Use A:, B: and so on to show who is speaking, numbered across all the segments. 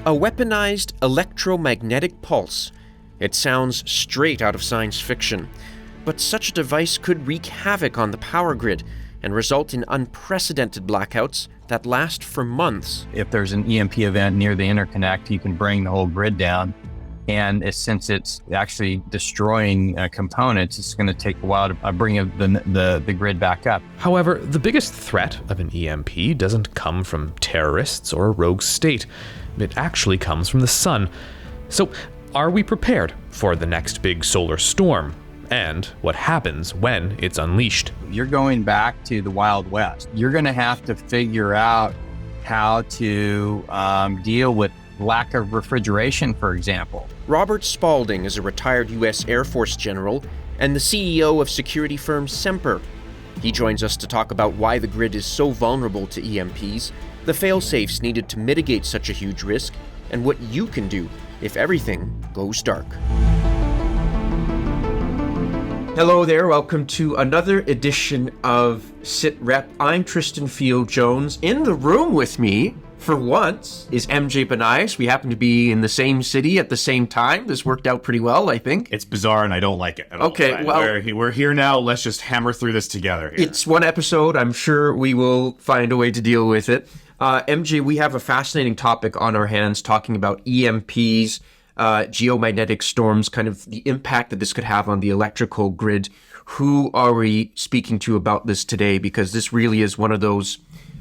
A: A weaponized electromagnetic pulse. It sounds straight out of science fiction, but such a device could wreak havoc on the power grid and result in unprecedented blackouts that last for months.
B: If there's an EMP event near the interconnect, you can bring the whole grid down. And since it's actually destroying components, it's going to take a while to bring the grid back up.
C: However, the biggest threat of an EMP doesn't come from terrorists or a rogue state. It actually comes from the sun. So, are we prepared for the next big solar storm? And what happens when it's unleashed?
B: You're going back to the Wild West. You're going to have to figure out how to deal with lack of refrigeration, for example.
A: Robert Spalding is a retired U.S. Air Force general and the CEO of security firm Semper. He joins us to talk about why the grid is so vulnerable to EMPs, the fail-safes needed to mitigate such a huge risk, and what you can do if everything goes dark. Hello there, welcome to another edition of SitRep. I'm Tristan Field-Jones. In the room with me, for once, is MJ Benias. We happen to be in the same city at the same time. This worked out pretty well, I think.
D: It's bizarre and I don't like it at all.
A: Okay, well,
D: we're here now. Let's just hammer through this together here.
A: It's one episode. I'm sure we will find a way to deal with it. MJ, we have a fascinating topic on our hands talking about EMPs, geomagnetic storms, kind of the impact that this could have on the electrical grid. Who are we speaking to about this today? Because this really is one of those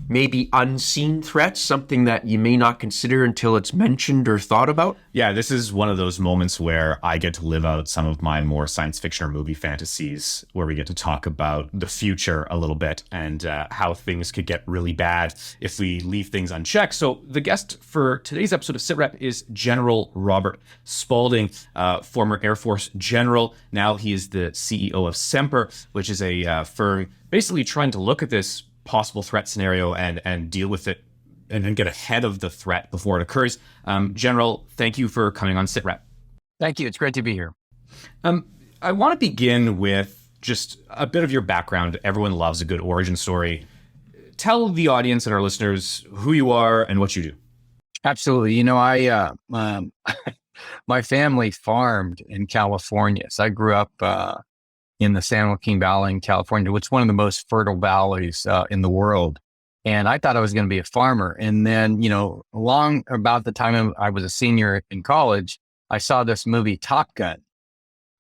A: maybe unseen threats, something that you may not consider until it's mentioned or thought about?
D: Yeah, this is one of those moments where I get to live out some of my more science fiction or movie fantasies, where we get to talk about the future a little bit and how things could get really bad if we leave things unchecked. So the guest for today's episode of SitRep is General Robert Spalding, former Air Force general. Now he is the CEO of Semper, which is a firm basically trying to look at this possible threat scenario and deal with it and then get ahead of the threat before it occurs. General, thank you for coming on SitRep.
B: Thank you. It's great to be here.
D: I want to begin with just a bit of your background. Everyone loves a good origin story. Tell the audience and our listeners who you are and what you do.
B: Absolutely. You know, I my family farmed in California. So I grew up in the San Joaquin Valley in California, which is one of the most fertile valleys in the world. And I thought I was going to be a farmer. And then, you know, along about the time I was a senior in college, I saw this movie, Top Gun.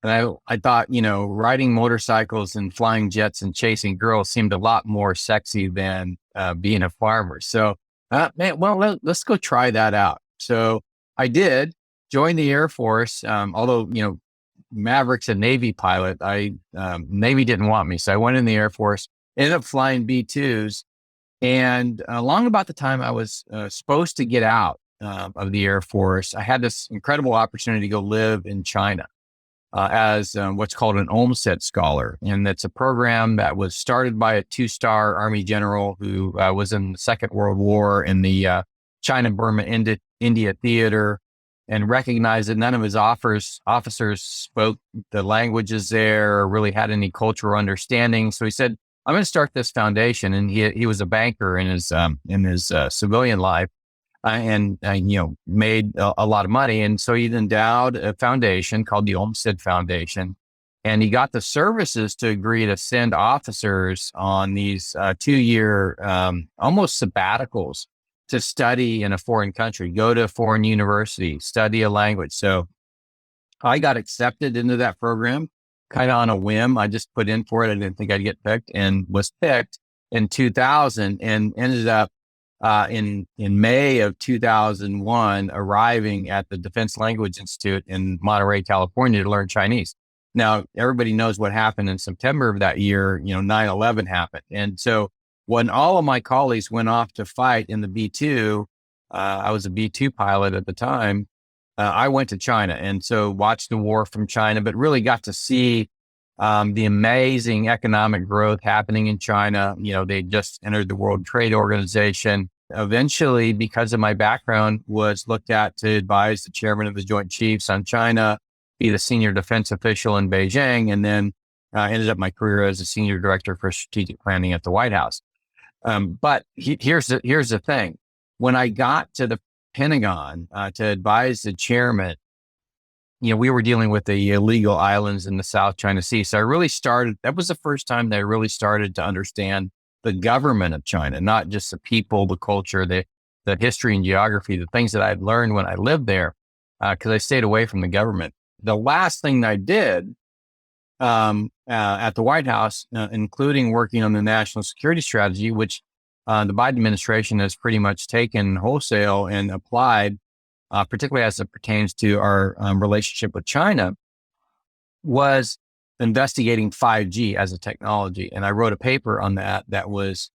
B: And I thought, you know, riding motorcycles and flying jets and chasing girls seemed a lot more sexy than being a farmer. So, let's go try that out. So I did join the Air Force, although, you know, Maverick's a Navy pilot. Navy didn't want me. So I went in the Air Force, ended up flying B-2s. And along about the time I was supposed to get out of the Air Force, I had this incredible opportunity to go live in China as what's called an Olmsted Scholar. And that's a program that was started by a 2-star Army general who was in the Second World War in the China-Burma India theater, and recognized that none of his officers spoke the languages there or really had any cultural understanding. So he said, I'm going to start this foundation. And he was a banker in his civilian life and you know, made a lot of money. And so he endowed a foundation called the Olmsted Foundation. And he got the services to agree to send officers on these 2-year almost sabbaticals to study in a foreign country, go to a foreign university, study a language. So I got accepted into that program kind of on a whim. I just put in for it. I didn't think I'd get picked, and was picked in 2000 and ended up in May of 2001 arriving at the Defense Language Institute in Monterey, California to learn Chinese. Now, everybody knows what happened in September of that year. You know, 9/11 happened. And so when all of my colleagues went off to fight in the B-2, I was a B-2 pilot at the time, I went to China. And so watched the war from China, but really got to see the amazing economic growth happening in China. You know, they just entered the World Trade Organization. Eventually, because of my background, was looked at to advise the chairman of the Joint Chiefs on China, be the senior defense official in Beijing, and then ended up my career as a senior director for strategic planning at the White House. But here's the thing. When I got to Pentagon to advise the chairman. We were dealing with the illegal islands in the South China Sea. So that was the first time that I really started to understand the government of China, not just the people, the culture, the history and geography, the things that I'd learned when I lived there, because I stayed away from the government. The last thing that I did at the White House, including working on the national security strategy, which the Biden administration has pretty much taken wholesale and applied, particularly as it pertains to our relationship with China, was investigating 5G as a technology. And I wrote a paper on that was,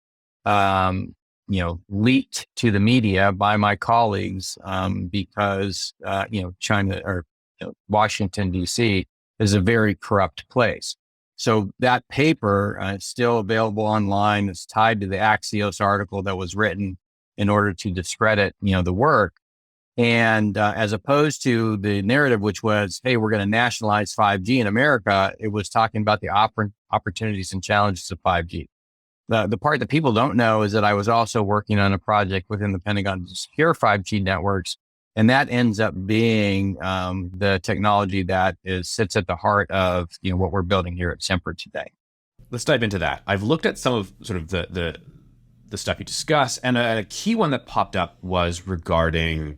B: leaked to the media by my colleagues because, China or Washington, D.C. is a very corrupt place. So that paper is still available online. It's tied to the Axios article that was written in order to discredit, the work. And as opposed to the narrative, which was, hey, we're going to nationalize 5G in America, it was talking about the opportunities and challenges of 5G. The part that people don't know is that I was also working on a project within the Pentagon to secure 5G networks. And that ends up being the technology that sits at the heart of what we're building here at SitRep today.
D: Let's dive into that. I've looked at some of sort of the stuff you discuss, and a key one that popped up was regarding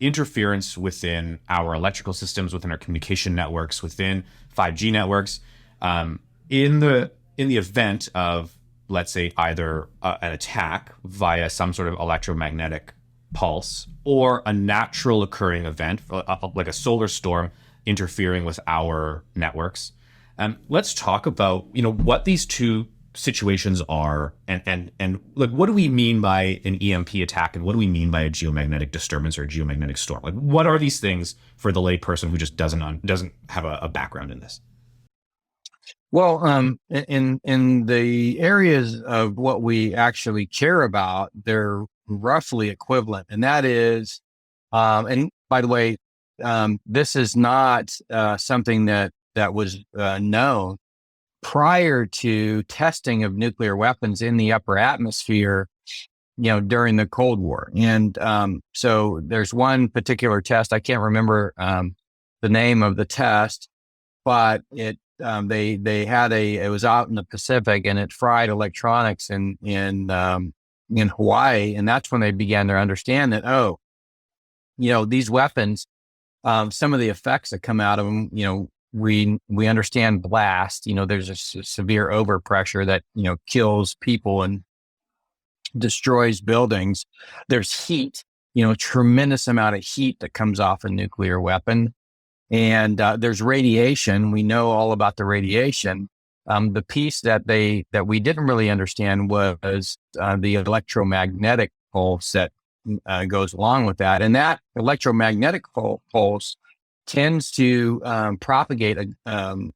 D: interference within our electrical systems, within our communication networks, within 5G networks, in the event of, let's say, either an attack via some sort of electromagnetic pulse or a natural occurring event like a solar storm interfering with our networks. Let's talk about what these two situations are and like, what do we mean by an EMP attack and what do we mean by a geomagnetic disturbance or a geomagnetic storm? Like, what are these things for the layperson who just doesn't have a background in this?
B: Well, in the areas of what we actually care about, they're roughly equivalent, and that is, and by the way, this is not something that was known prior to testing of nuclear weapons in the upper atmosphere, during the Cold War. And so there's one particular test, I can't remember the name of the test, but it was out in the Pacific and it fried electronics in Hawaii. And that's when they began to understand that, these weapons, some of the effects that come out of them, we understand blast, there's a severe overpressure that, kills people and destroys buildings. There's heat, tremendous amount of heat that comes off a nuclear weapon. And there's radiation. We know all about the radiation. The piece that we didn't really understand was the electromagnetic pulse that goes along with that. And that electromagnetic pulse tends to propagate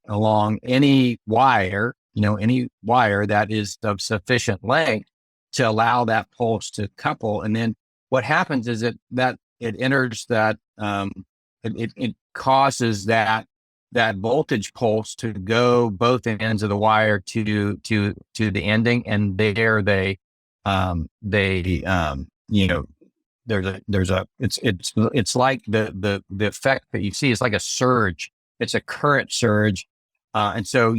B: along any wire, that is of sufficient length to allow that pulse to couple. And then what happens is that it enters that, it causes that voltage pulse to go both ends of the wire to the ending, and there it's like the effect that you see is like a surge. It's a current surge. And so,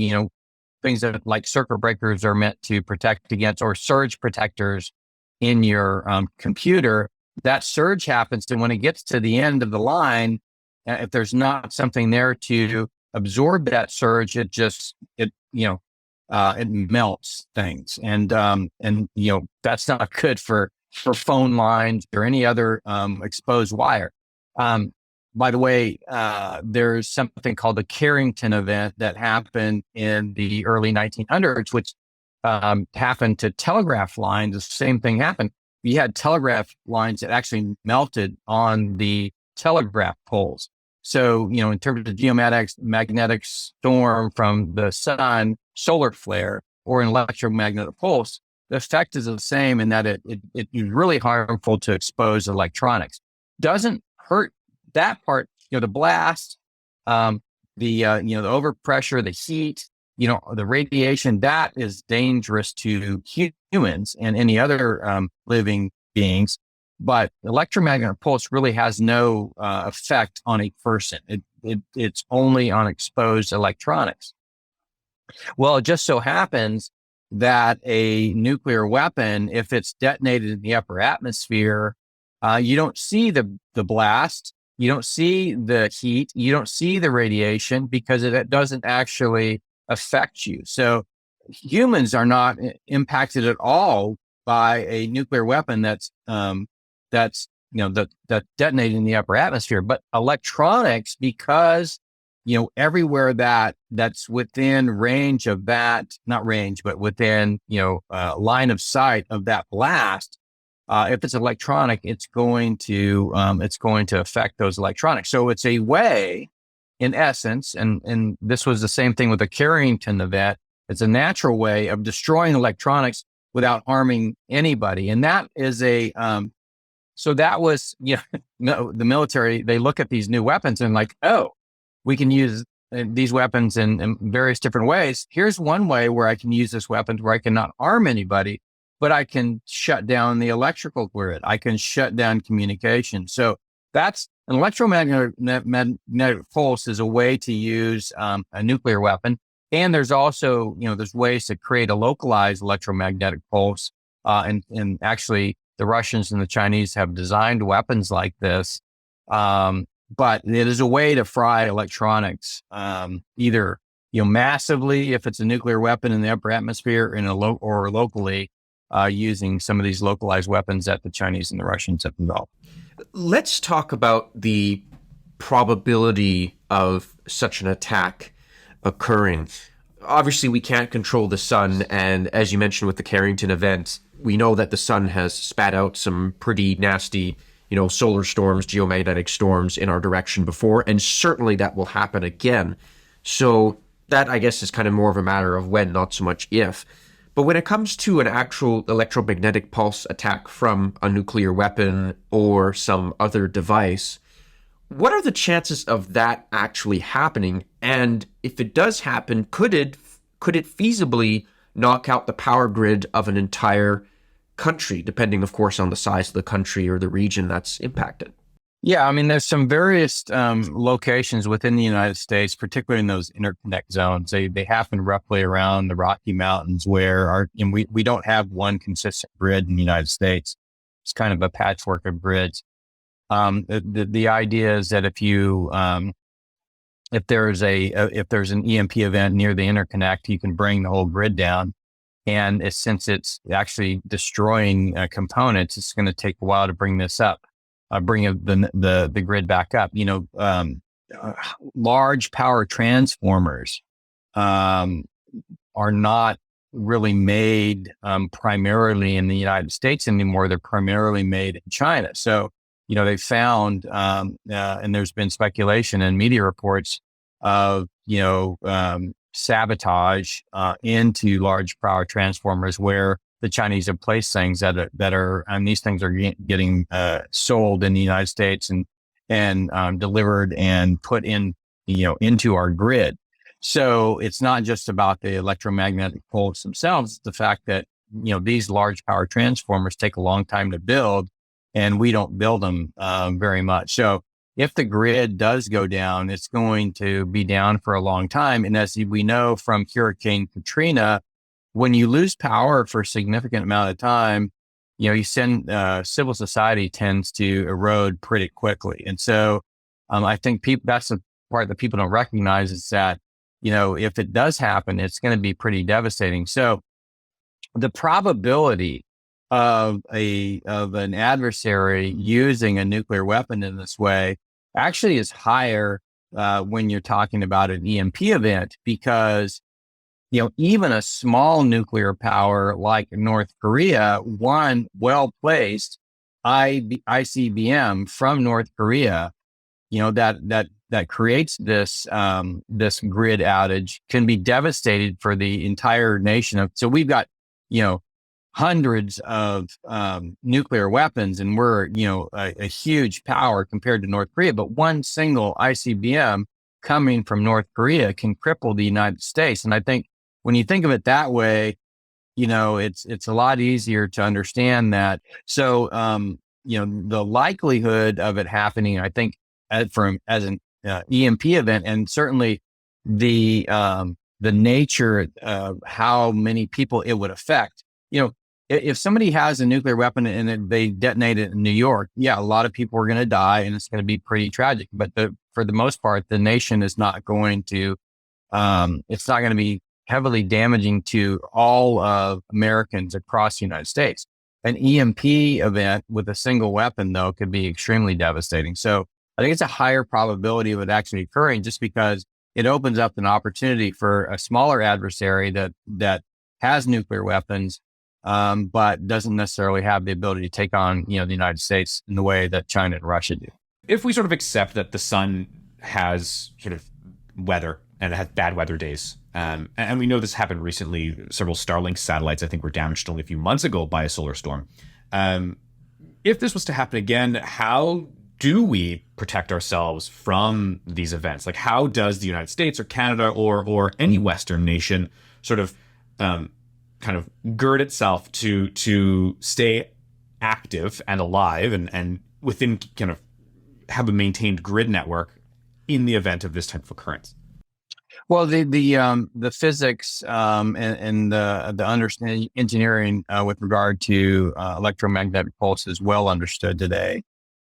B: things that like circuit breakers are meant to protect against, or surge protectors in your computer, that surge happens. And when it gets to the end of the line, if there's not something there to absorb that surge, it melts things. And that's not good for phone lines or any other exposed wire. By the way, there's something called the Carrington event that happened in the early 1900s, which happened to telegraph lines. The same thing happened. You had telegraph lines that actually melted on the telegraph poles. So, in terms of geomagnetic storm from the sun, solar flare, or an electromagnetic pulse, the effect is the same in that it is really harmful to expose electronics. Doesn't hurt that part, the blast, the overpressure, the heat, the radiation, that is dangerous to humans and any other living beings. But electromagnetic pulse really has no effect on a person. It's only on exposed electronics. Well, it just so happens that a nuclear weapon, if it's detonated in the upper atmosphere, you don't see the blast, you don't see the heat, you don't see the radiation because it doesn't actually affect you. So humans are not impacted at all by a nuclear weapon that's that detonated in the upper atmosphere. But electronics, because everywhere that's within range of that, not range, but within, line of sight of that blast, if it's electronic, it's going to affect those electronics. So it's a way, in essence, and this was the same thing with the Carrington event. It's a natural way of destroying electronics without harming anybody. And that is so that was, the military, they look at these new weapons and like, oh, we can use these weapons in various different ways. Here's one way where I can use this weapon where I cannot harm anybody, but I can shut down the electrical grid. I can shut down communication. So that's an electromagnetic pulse is a way to use a nuclear weapon. And there's also, there's ways to create a localized electromagnetic pulse. And actually the Russians and the Chinese have designed weapons like this. But it is a way to fry electronics, either massively if it's a nuclear weapon in the upper atmosphere, or locally using some of these localized weapons that the Chinese and the Russians have developed.
A: Let's talk about the probability of such an attack occurring. Obviously, we can't control the sun, and as you mentioned with the Carrington event, we know that the sun has spat out some pretty nasty solar storms, geomagnetic storms in our direction before, and certainly that will happen again. So that, I guess, is kind of more of a matter of when, not so much if. But when it comes to an actual electromagnetic pulse attack from a nuclear weapon or some other device, what are the chances of that actually happening? And if it does happen, could it feasibly knock out the power grid of an entire country, depending, of course, on the size of the country or the region that's impacted?
B: Yeah, I mean, there's some various locations within the United States, particularly in those interconnect zones. They happen roughly around the Rocky Mountains, where we don't have one consistent grid in the United States. It's kind of a patchwork of grids. The idea is that if there's an EMP event near the interconnect, you can bring the whole grid down. And since it's actually destroying components, it's going to take a while to bring this up. Bring the grid back up. Large power transformers are not really made primarily in the United States anymore. They're primarily made in China. So, they found, and there's been speculation and media reports of, sabotage into large power transformers where the Chinese have placed things that are, and these things are getting sold in the United States and delivered and put in, into our grid. So it's not just about the electromagnetic pulse themselves. It's the fact that, these large power transformers take a long time to build, and we don't build them very much. So if the grid does go down, it's going to be down for a long time. And as we know from Hurricane Katrina, when you lose power for a significant amount of time, civil society tends to erode pretty quickly. And so I think that's the part that people don't recognize, is that, if it does happen, it's going to be pretty devastating. So the probability of an adversary using a nuclear weapon in this way actually is higher when you're talking about an EMP event, because even a small nuclear power like North Korea, one well-placed ICBM from North Korea, that creates this grid outage, can be devastating for the entire nation. So we've got, hundreds of nuclear weapons, and we're, a huge power compared to North Korea. But one single ICBM coming from North Korea can cripple the United States. And I think when you think of it that way, it's a lot easier to understand that. So the likelihood of it happening, I think, as an EMP event, and certainly the nature of how many people it would affect. If somebody has a nuclear weapon and they detonate it in New York, yeah, a lot of people are going to die, and it's going to be pretty tragic. But for the most part, the nation is not going to. It's not going to be heavily damaging to all of Americans across the United States. An EMP event with a single weapon, though, could be extremely devastating. So I think it's a higher probability of it actually occurring, just because it opens up an opportunity for a smaller adversary that has nuclear weapons, but doesn't necessarily have the ability to take on, the United States in the way that China and Russia do.
D: If we sort of accept that the sun has sort of weather and it has bad weather days, and we know this happened recently, several Starlink satellites, I think, were damaged only a few months ago by a solar storm. If this was to happen again, how do we protect ourselves from these events? Like, how does the United States or Canada or any Western nation sort of kind of gird itself to stay active and alive and within kind of have a maintained grid network in the event of this type of occurrence?
B: Well, the physics and the understanding engineering with regard to electromagnetic pulse is well understood today.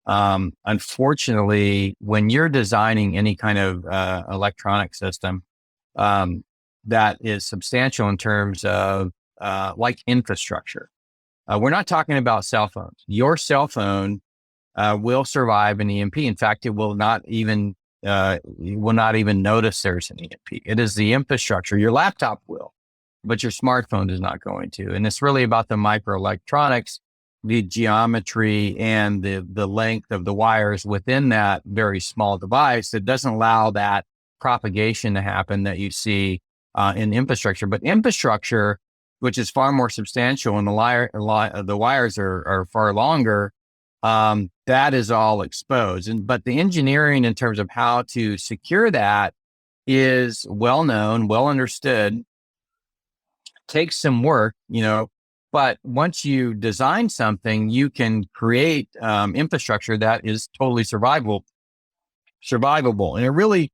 B: Unfortunately, when you're designing any kind of electronic system that is substantial in terms of like infrastructure, we're not talking about cell phones. Your cell phone will survive an EMP. In fact, it will not even notice there's an EMP. It is the infrastructure. Your laptop will, but your smartphone is not going to. And it's really about the microelectronics, the geometry, and the length of the wires within that very small device that doesn't allow that propagation to happen that you see in infrastructure. But infrastructure, which is far more substantial, and the wires are far longer, that is all exposed. But the engineering in terms of how to secure that is well known, well understood, takes some work, but once you design something, you can create infrastructure that is totally survivable. And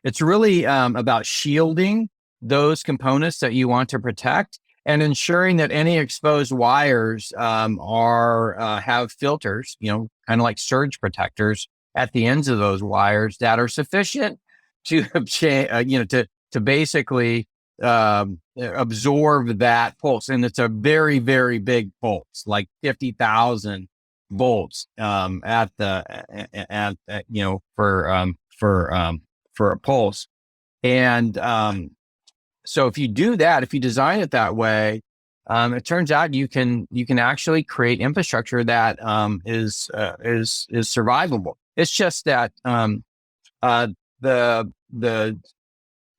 B: it's really about shielding those components that you want to protect, and ensuring that any exposed wires have filters, kind of like surge protectors at the ends of those wires that are sufficient to to basically absorb that pulse. And it's a very, very big pulse, like 50,000 volts for a pulse. And so if you do that, if you design it that way, it turns out you can actually create infrastructure that is survivable. It's just that the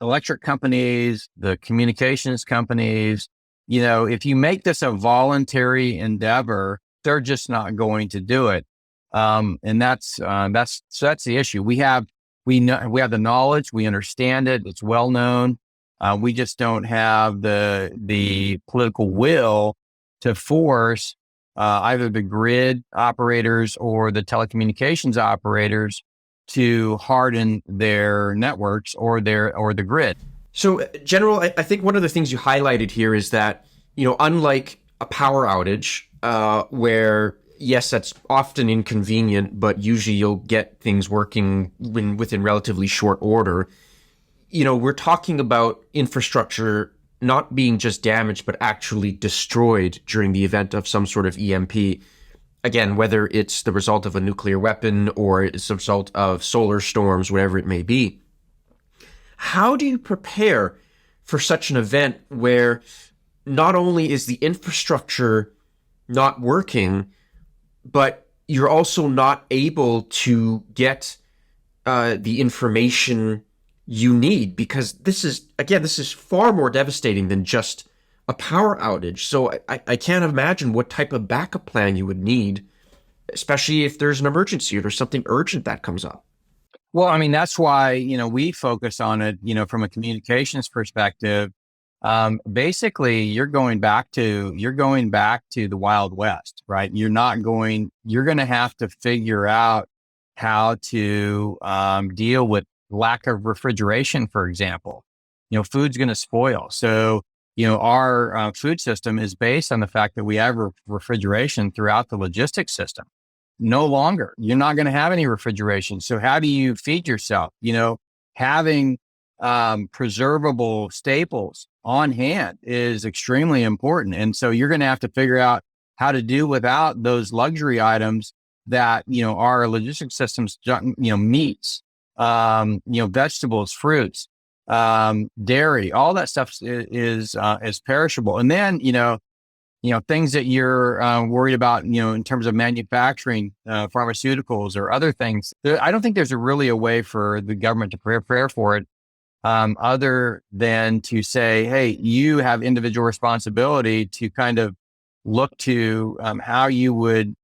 B: electric companies, the communications companies, if you make this a voluntary endeavor, they're just not going to do it. And that's the issue. We have the knowledge, we understand it, it's well known. We just don't have the political will to force either the grid operators or the telecommunications operators to harden their networks or the grid.
A: So, General, I think one of the things you highlighted here is that, unlike a power outage, where, yes, that's often inconvenient, but usually you'll get things working within relatively short order. We're talking about infrastructure not being just damaged, but actually destroyed during the event of some sort of EMP. Again, whether it's the result of a nuclear weapon or it's the result of solar storms, whatever it may be. How do you prepare for such an event where not only is the infrastructure not working, but you're also not able to get the information you need? Because this is far more devastating than just a power outage. So I can't imagine what type of backup plan you would need, especially if there's an emergency or there's something urgent that comes up.
B: Well, I mean, that's why, we focus on it, from a communications perspective. basically you're going back to the Wild West, right? You're going to have to figure out how to deal with lack of refrigeration, for example. Food's going to spoil. So, our food system is based on the fact that we have refrigeration throughout the logistics system. No longer, you're not going to have any refrigeration. So how do you feed yourself? Having preservable staples on hand is extremely important. And so you're going to have to figure out how to do without those luxury items that, our logistics systems, meats, vegetables, fruits, dairy, all that stuff is perishable. And then, things that you're worried about, in terms of manufacturing pharmaceuticals or other things. I don't think there's really a way for the government to prepare for it, other than to say, hey, you have individual responsibility to kind of look to how you would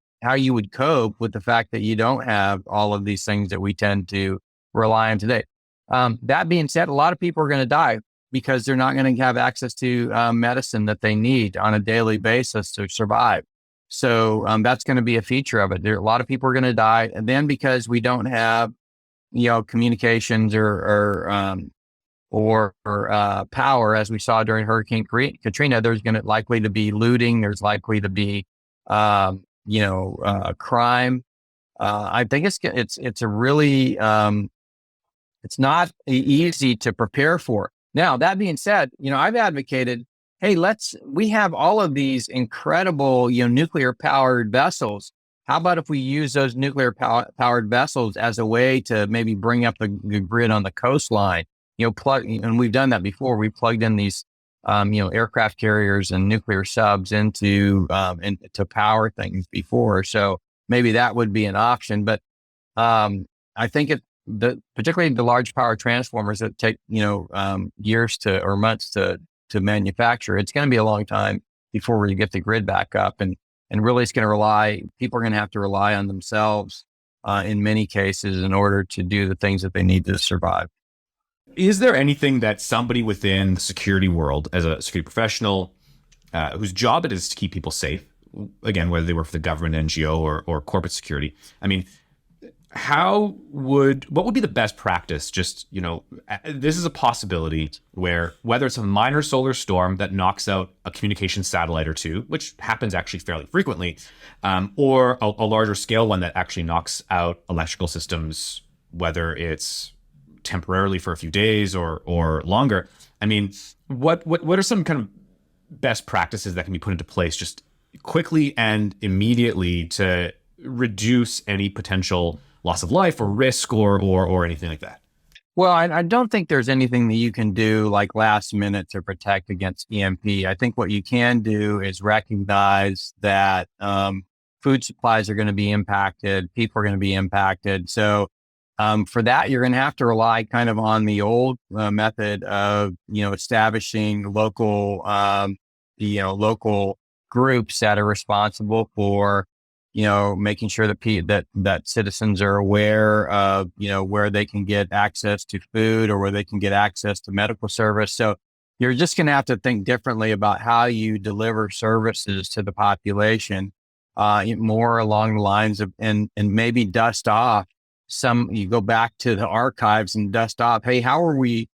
B: cope with the fact that you don't have all of these things that we tend to rely on today. That being said, a lot of people are going to die because they're not going to have access to medicine that they need on a daily basis to survive. So that's going to be a feature of it. A lot of people are going to die. And then because we don't have, communications or power, as we saw during Hurricane Katrina, there's going to likely to be looting. There's likely to be, crime. I think it's a really, it's not easy to prepare for. Now, that being said, I've advocated, hey, we have all of these incredible, nuclear powered vessels. How about if we use those nuclear powered vessels as a way to maybe bring up the grid on the coastline? And we've done that before. We plugged in these, aircraft carriers and nuclear subs into to power things before. So maybe that would be an option. But I think particularly the large power transformers that take, years or months to manufacture, it's going to be a long time before we get the grid back up. And really it's going to people are going to have to rely on themselves in many cases in order to do the things that they need to survive.
D: Is there anything that somebody within the security world, as a security professional, whose job it is to keep people safe, again, whether they work for the government, NGO, or corporate security, I mean, what would be the best practice? Just, this is a possibility where whether it's a minor solar storm that knocks out a communication satellite or two, which happens actually fairly frequently, or a larger scale one that actually knocks out electrical systems, whether it's temporarily for a few days or longer. I mean, what are some kind of best practices that can be put into place just quickly and immediately to reduce any potential loss of life or risk or anything like that?
B: Well, I don't think there's anything that you can do like last minute to protect against EMP. I think what you can do is recognize that food supplies are going to be impacted, people are going to be impacted. So for that, you're going to have to rely kind of on the old method of, establishing local, local groups that are responsible for, making sure that citizens are aware of, where they can get access to food or where they can get access to medical service. So you're just going to have to think differently about how you deliver services to the population, more along the lines of, and maybe dust off you go back to the archives and dust off, hey, how are we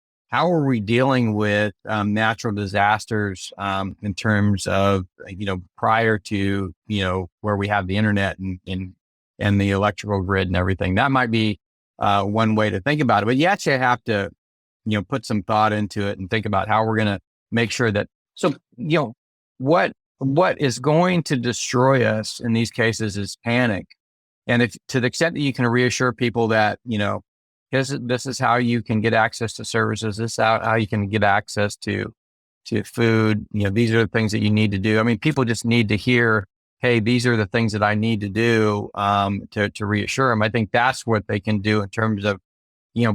B: dealing with natural disasters in terms of, prior to, where we have the internet and the electrical grid and everything. That might be one way to think about it, but you actually have to, put some thought into it and think about how we're going to make sure that, what is going to destroy us in these cases is panic. And if to the extent that you can reassure people that, this is how you can get access to services, this is how you can get access to food, these are the things that you need to do. I mean, people just need to hear, hey, these are the things that I need to do to reassure them. I think that's what they can do in terms of,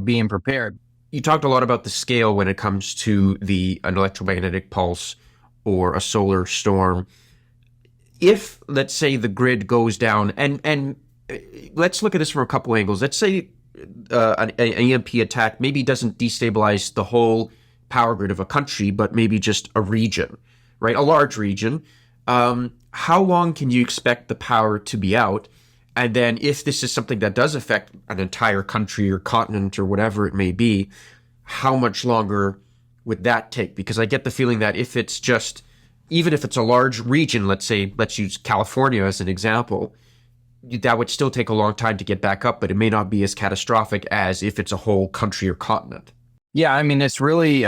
B: being prepared.
A: You talked a lot about the scale when it comes to an electromagnetic pulse or a solar storm. If, let's say, the grid goes down, and let's look at this from a couple angles. Let's say an EMP attack maybe doesn't destabilize the whole power grid of a country, but maybe just a region, right? A large region. How long can you expect the power to be out? And then if this is something that does affect an entire country or continent or whatever it may be, how much longer would that take? Because I get the feeling that if it's just, even if it's a large region, let's say, let's use California as an example, that would still take a long time to get back up, but it may not be as catastrophic as if it's a whole country or continent.
B: Yeah, I mean, it's really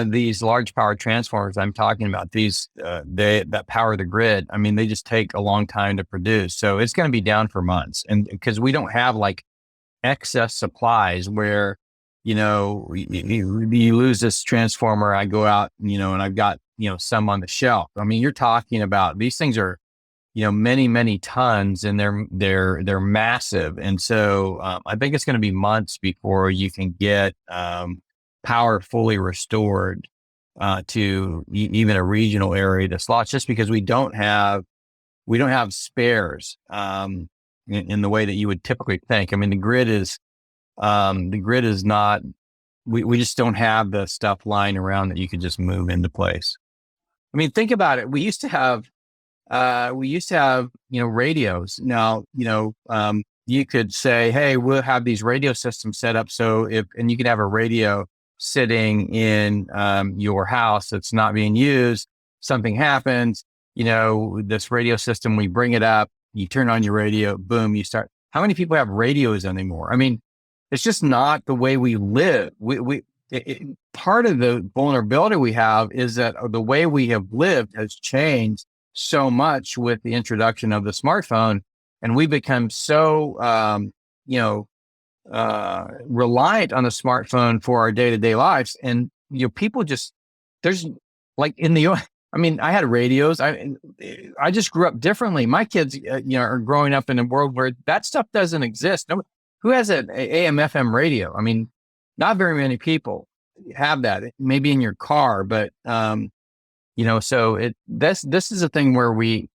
B: these large power transformers I'm talking about, that power the grid. I mean, they just take a long time to produce. So it's going to be down for months. And because we don't have like excess supplies where, you lose this transformer, I go out, and I've got, some on the shelf. I mean, you're talking about, these things are, many, many tons, and they're massive. And so I think it's going to be months before you can get power fully restored to even a regional area to slots, just because we don't have spares in the way that you would typically think. I mean, the grid is not, we just don't have the stuff lying around that you could just move into place. I mean, think about it. We used to have radios. Now, you could say, hey, we'll have these radio systems set up. And you could have a radio sitting in your house that's not being used. Something happens, this radio system, we bring it up, you turn on your radio, boom, you start. How many people have radios anymore? I mean, it's just not the way we live. Part of the vulnerability we have is that the way we have lived has changed so much with the introduction of the smartphone, and we become so, reliant on the smartphone for our day-to-day lives. And, people just, there's like I mean, I had radios. I just grew up differently. My kids, are growing up in a world where that stuff doesn't exist. Who has an AM FM radio? I mean, not very many people have that. Maybe in your car, but so this is a thing where we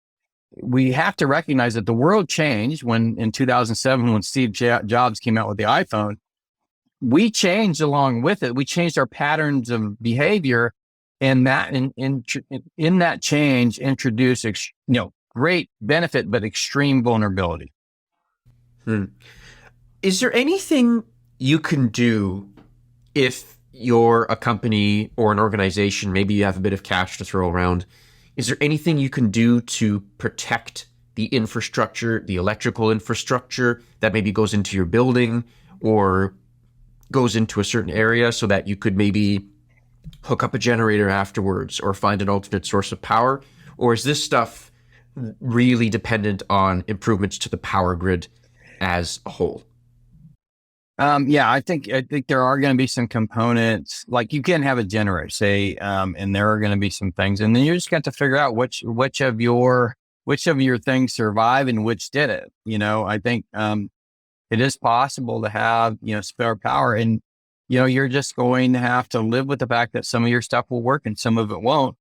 B: have to recognize that the world changed when in 2007 when Steve Jobs came out with the iPhone. We changed along with it. We changed our patterns of behavior, and that in that change introduced great benefit but extreme vulnerability.
A: Is there anything you can do if you're a company or an organization, maybe you have a bit of cash to throw around? Is there anything you can do to protect the infrastructure, the electrical infrastructure that maybe goes into your building or goes into a certain area so that you could maybe hook up a generator afterwards or find an alternate source of power? Or is this stuff really dependent on improvements to the power grid as a whole?
B: I think there are going to be some components, like you can have a generator, say, and there are going to be some things, and then you just got to figure out which of your things survive and which did it. I think it is possible to have spare power, and you're just going to have to live with the fact that some of your stuff will work and some of it won't.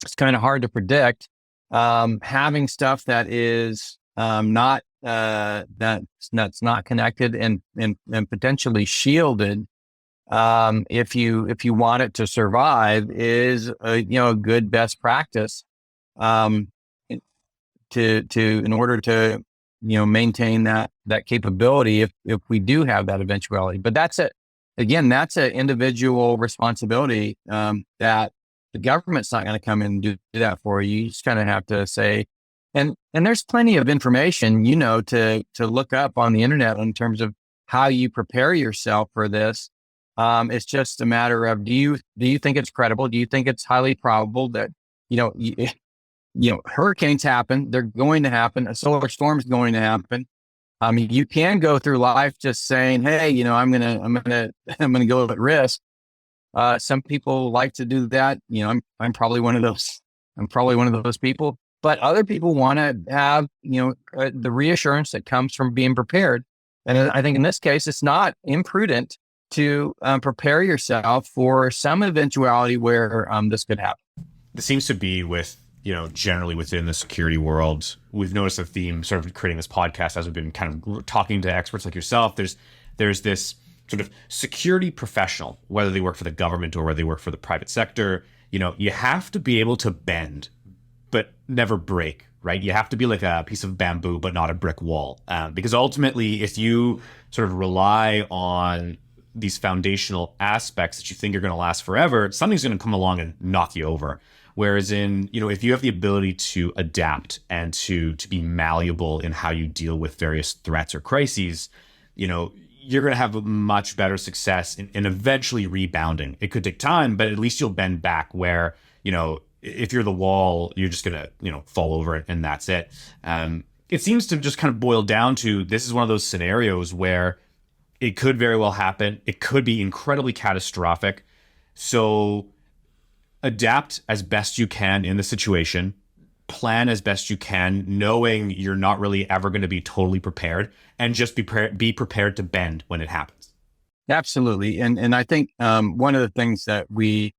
B: It's kind of hard to predict. Having stuff that is not that's not connected and potentially shielded, if you want it to survive, is a good best practice in order to maintain that capability if we do have that eventuality. But that's an individual responsibility that the government's not going to come in and do that for you. You just kind of have to say. And there's plenty of information, to look up on the internet in terms of how you prepare yourself for this. It's just a matter of, do you think it's credible? Do you think it's highly probable that, hurricanes happen? They're going to happen. A solar storm is going to happen. I mean, you can go through life just saying, hey, I'm gonna go at risk. Some people like to do that. I'm probably one of those. I'm probably one of those people. But other people want to have, the reassurance that comes from being prepared. And I think in this case, it's not imprudent to prepare yourself for some eventuality where this could happen.
D: This seems to be with, generally within the security world. We've noticed a theme sort of creating this podcast as we've been kind of talking to experts like yourself. There's this sort of security professional, whether they work for the government or whether they work for the private sector, you have to be able to bend, but never break, right? You have to be like a piece of bamboo, but not a brick wall. Because ultimately, if you sort of rely on these foundational aspects that you think are going to last forever, something's going to come along and knock you over. Whereas if you have the ability to adapt and to be malleable in how you deal with various threats or crises, you're going to have a much better success in eventually rebounding. It could take time, but at least you'll bend back where, if you're the wall, you're just going to, fall over it and that's it. It seems to just kind of boil down to, this is one of those scenarios where it could very well happen. It could be incredibly catastrophic. So adapt as best you can in the situation, plan as best you can, knowing you're not really ever going to be totally prepared, and just be prepared to bend when it happens.
B: Absolutely. And I think one of the things that we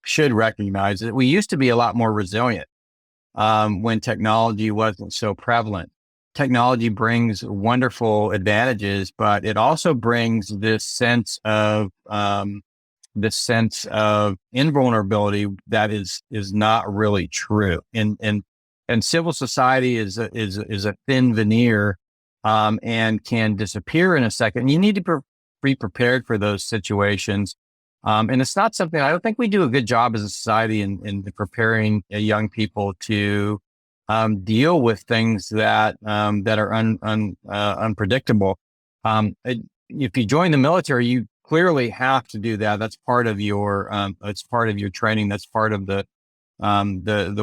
B: should recognize is that we used to be a lot more resilient when technology wasn't so prevalent. Technology brings wonderful advantages, but it also brings this sense of invulnerability that is not really true. And civil society is a thin veneer and can disappear in a second. You need to be prepared for those situations. And it's not something, I don't think we do a good job as a society in preparing young people to deal with things that are unpredictable. If you join the military, you clearly have to do that. That's part of your training. That's part of the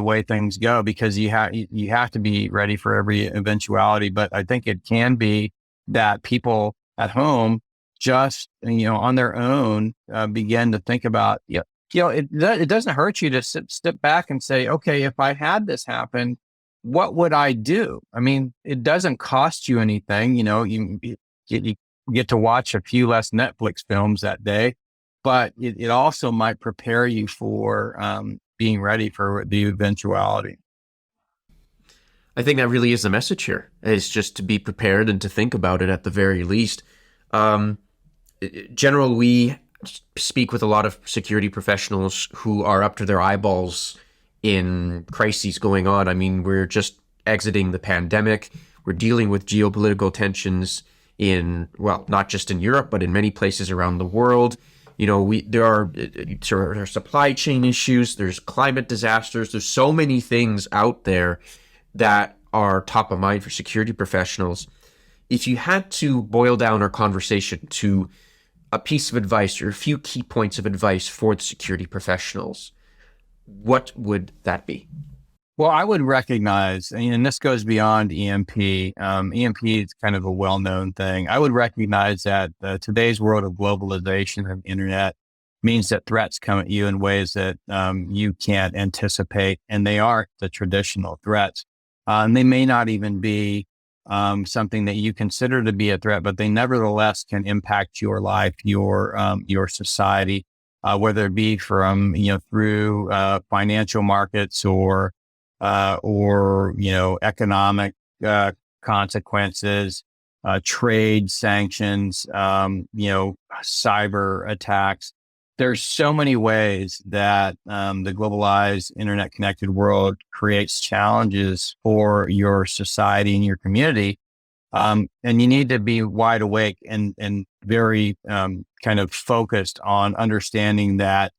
B: way things go, because you have to be ready for every eventuality. But I think it can be that people at home just, on their own, begin to think about, it doesn't hurt you to step back and say, okay, if I had this happen, what would I do? I mean, it doesn't cost you anything. You get to watch a few less Netflix films that day, but it also might prepare you for being ready for the eventuality.
A: I think that really is the message here, is just to be prepared and to think about it at the very least. General, we speak with a lot of security professionals who are up to their eyeballs in crises going on. I mean, we're just exiting the pandemic. We're dealing with geopolitical tensions not just in Europe, but in many places around the world. There are supply chain issues, there's climate disasters, there's so many things out there that are top of mind for security professionals. If you had to boil down our conversation to a piece of advice or a few key points of advice for the security professionals, what would that be?
B: Well, I would recognize, and this goes beyond EMP. EMP is kind of a well-known thing. I would recognize that today's world of globalization and internet means that threats come at you in ways that you can't anticipate, and they are the traditional threats. And they may not even be something that you consider to be a threat, but they nevertheless can impact your life, your society, whether it be from through financial markets or economic consequences, trade sanctions, cyber attacks. There's so many ways that the globalized, internet connected world creates challenges for your society and your community. And you need to be wide awake and very kind of focused on understanding that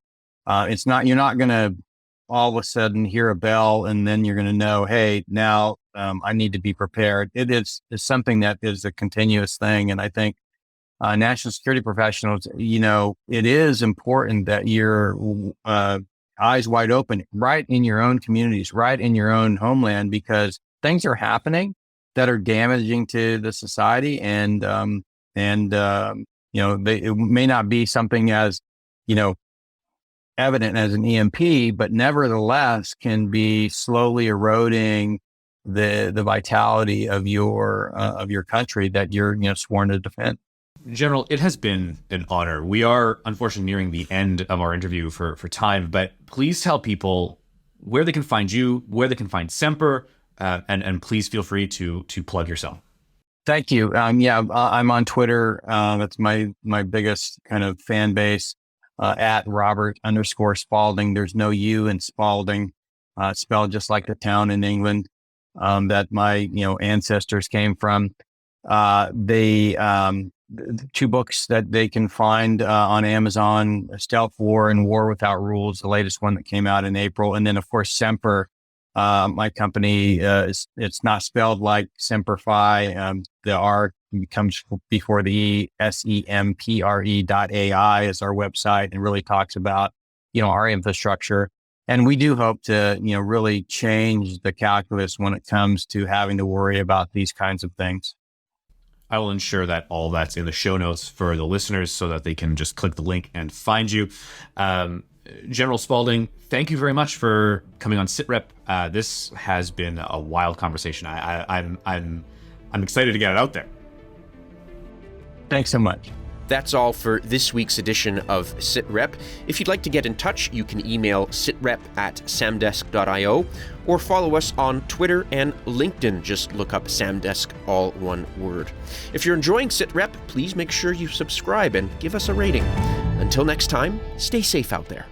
B: you're not going to all of a sudden hear a bell and then you're going to know, hey, now I need to be prepared. It's something that is a continuous thing. And I think national security professionals, it is important that you're eyes wide open right in your own communities, right in your own homeland, because things are happening that are damaging to the society. And it may not be something as, evident as an EMP, but nevertheless can be slowly eroding the vitality of your country that you're sworn to defend.
D: General, it has been an honor. We are unfortunately nearing the end of our interview for time, but please tell people where they can find you, where they can find Semper, and please feel free to plug yourself.
B: Thank you. Yeah, I'm on Twitter. That's my biggest kind of fan base, at Robert_Spalding. There's no U in Spalding. It's spelled just like the town in England, that my, ancestors came from. The two books that they can find on Amazon, Stealth War and War Without Rules, the latest one that came out in April. And then, of course, Semper, my company, it's not spelled like Semper Fi. The R comes before the E, SEMPRE.ai is our website, and really talks about, our infrastructure. And we do hope to, really change the calculus when it comes to having to worry about these kinds of things.
D: I will ensure that all that's in the show notes for the listeners so that they can just click the link and find you. General Spalding, thank you very much for coming on SitRep. This has been a wild conversation. I'm excited to get it out there.
B: Thanks so much.
A: That's all for this week's edition of SitRep. If you'd like to get in touch, you can email sitrep@samdesk.io or follow us on Twitter and LinkedIn. Just look up Samdesk, all one word. If you're enjoying SitRep, please make sure you subscribe and give us a rating. Until next time, stay safe out there.